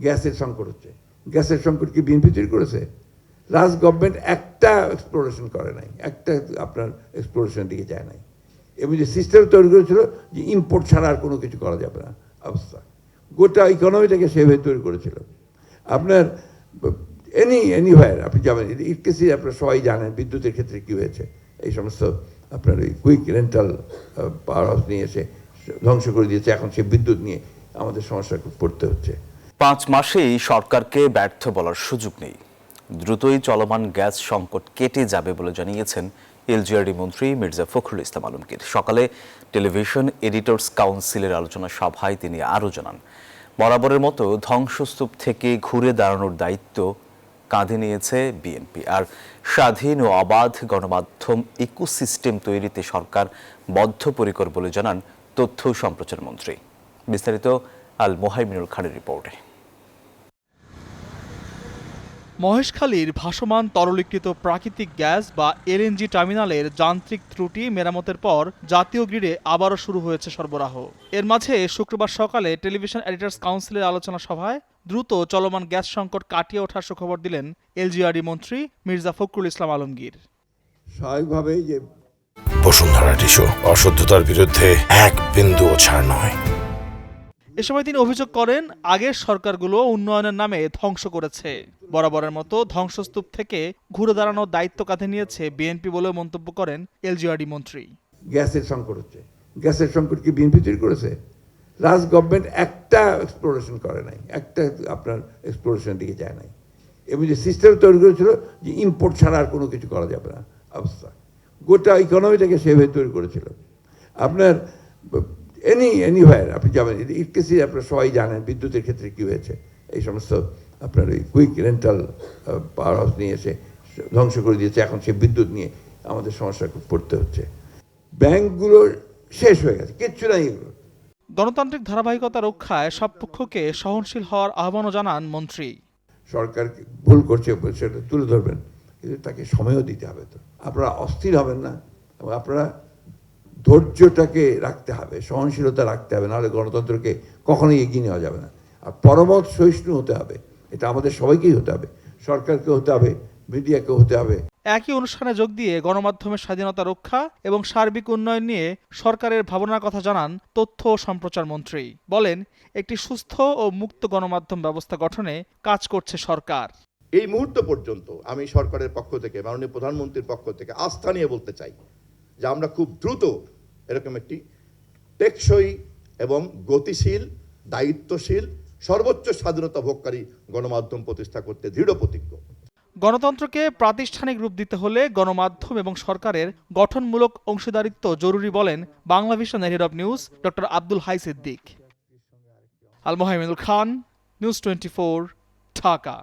গ্যাসের সংকট হচ্ছে। গ্যাসের সংকট কি বিএনপি তৈরি করেছে? লাস্ট গভর্নমেন্ট একটা এক্সপ্লোরেশন করে নাই, একটা আপনার এক্সপ্লোরেশনের দিকে যায় নাই, এবং যে সিস্টেম তৈরি করেছিল যে ইম্পোর্ট ছাড়া আর কোনো কিছু করা যাবে না অবস্থা, গোটা ইকোনমিটাকে সেভাবে তৈরি করেছিল। আপনার এনিহোয়ার আপনি যাবেন, ইটকেসি আপনারা সবাই জানেন বিদ্যুতের ক্ষেত্রে কী হয়েছে, এই সমস্ত আপনার ওই কুইক রেন্টাল পাওয়ার হাউস নিয়ে এসে ধ্বংস করে দিয়েছে। এখন সে বিদ্যুৎ নিয়ে আমাদের সমস্যা পড়তে হচ্ছে। 5 মাসেই সরকারকে ব্যর্থ বলার সুযোগ নেই, দ্রুতই চলমান গ্যাস সংকট কেটে যাবে বলে জানিয়েছেন এলজিআরডি মন্ত্রী মির্জা ফখরুল ইসলাম আলমগীর। সকালে টেলিভিশন এডিটর্স কাউন্সিলের আলোচনা সভায় তিনি আরও জানান, বরাবরের মতো ধ্বংসস্তূপ থেকে ঘুরে দাঁড়ানোর দায়িত্ব কাঁধে নিয়েছে বিএনপি, আর স্বাধীন ও অবাধ গণমাধ্যম ইকোসিস্টেম তৈরিতে সরকার বদ্ধপরিকর বলে জানান তথ্য ও সম্প্রচার মন্ত্রী। বিস্তারিত আল মোহাইমিনুল খানের রিপোর্টে। মহেশখালীর ভাসমান তরলীকৃত প্রাকৃতিক গ্যাস বা এলএনজি টার্মিনালের যান্ত্রিক ত্রুটি মেরামতের পর জাতীয় গ্রিডে আবারও শুরু হয়েছে সরবরাহ। এর মাঝে শুক্রবার সকালে টেলিভিশন এডিটর্স কাউন্সিলের আলোচনা সভায় দ্রুত চলমান গ্যাস সংকট কাটিয়ে ওঠার সুখবর দিলেন এলজিআরডি মন্ত্রী মির্জা ফখরুল ইসলাম আলমগীর। স্বাভাবিকভাবেই যে বসুন্ধরা টিস্যু অশুদ্ধতার বিরুদ্ধে এক বিন্দুও ছাড় নয়। এ সময় তিনি অভিযোগ করেন, আগের সরকারগুলো উন্নয়নের নামে ধ্বংস করেছে, বরাবরের মতো ধ্বংসস্তূপ থেকে ঘুরে দাঁড়ানোর দায়িত্ব কাঁধে নিয়েছে বিএনপি বলেও মন্তব্য করেন এলজিআরডি মন্ত্রী। গ্যাসের সংকট হচ্ছে। গ্যাসের সংকট কি বিএনপি তৈরি করেছে? লাস্ট গভর্নমেন্ট একটা এক্সপ্লোরেশন করে নাই, একটা আপনার এক্সপ্লোরেশনের দিকে যায় নাই, এবং যে সিস্টেম তৈরি করেছিল যে ইম্পোর্ট ছাড়া আর কোনো কিছু করা যাবে না অবস্থা, গোটা ইকোনমিটাকে সেভাবে তৈরি করেছিল। আপনার এনিহোয়ার আপনি যাবেন, ইটকেসি আপনারা সবাই জানেন বিদ্যুতের ক্ষেত্রে কী হয়েছে, এই সমস্ত আপনার ওই কুইক রেন্টাল পাওয়ার হাউস নিয়ে এসে ধ্বংস করে দিয়েছে। এখন সে বিদ্যুৎ নিয়ে আমাদের সমস্যা পড়তে হচ্ছে। ব্যাংকগুলো শেষ হয়ে গেছে, কিচ্ছু নাই এগুলো। গণতান্ত্রিক ধারাবাহিকতা রক্ষায় সব পক্ষকে সহনশীল হওয়ার আহ্বানও জানান মন্ত্রী। সরকার ভুল করছে সেটা তুলে ধরবেন, কিন্তু তাকে সময়ও দিতে হবে। তো আপনারা অস্থির হবেন না, এবং আপনারা ধৈর্যটাকে রাখতে হবে, সহনশীলতা রাখতে হবে, নাহলে গণতন্ত্রকে কখনোই এগিয়ে নেওয়া যাবে না। আর পরমত সহিষ্ণু হতে হবে, এটা আমাদের সবাইকেই হতে হবে, সরকারকে হতে হবে, মিডিয়াকে হতে হবে। একই অনুষ্ঠানে যোগ দিয়ে গণমাধ্যমের স্বাধীনতা রক্ষা এবং সার্বিক উন্নয়ন নিয়ে সরকারের ভাবনার কথা জানান তথ্য ও সম্প্রচার মন্ত্রী। বলেন, একটি সুস্থ ও মুক্ত গণমাধ্যম ব্যবস্থা গঠনে কাজ করছে সরকার। এই মুহূর্ত পর্যন্ত আমি সরকারের পক্ষ থেকে, মাননীয় প্রধানমন্ত্রীর পক্ষ থেকে আস্থা নিয়ে বলতে চাই যে আমরা খুব দ্রুত এরকম একটি টেকসই এবং গতিশীল, দায়িত্বশীল, সর্বোচ্চ স্বাধীনতা ভোগকারী গণমাধ্যম প্রতিষ্ঠা করতে দৃঢ় প্রতিজ্ঞ। গণতন্ত্রকে প্রাতিষ্ঠানিক রূপ দিতে হলে গণমাধ্যম এবং সরকারের গঠনমূলক অংশীদারিত্ব জরুরি বলেন বাংলাভিশনের head of news doctor Abdul Hai Siddique. Al Mohaiminul Khan, news 24, Dhaka.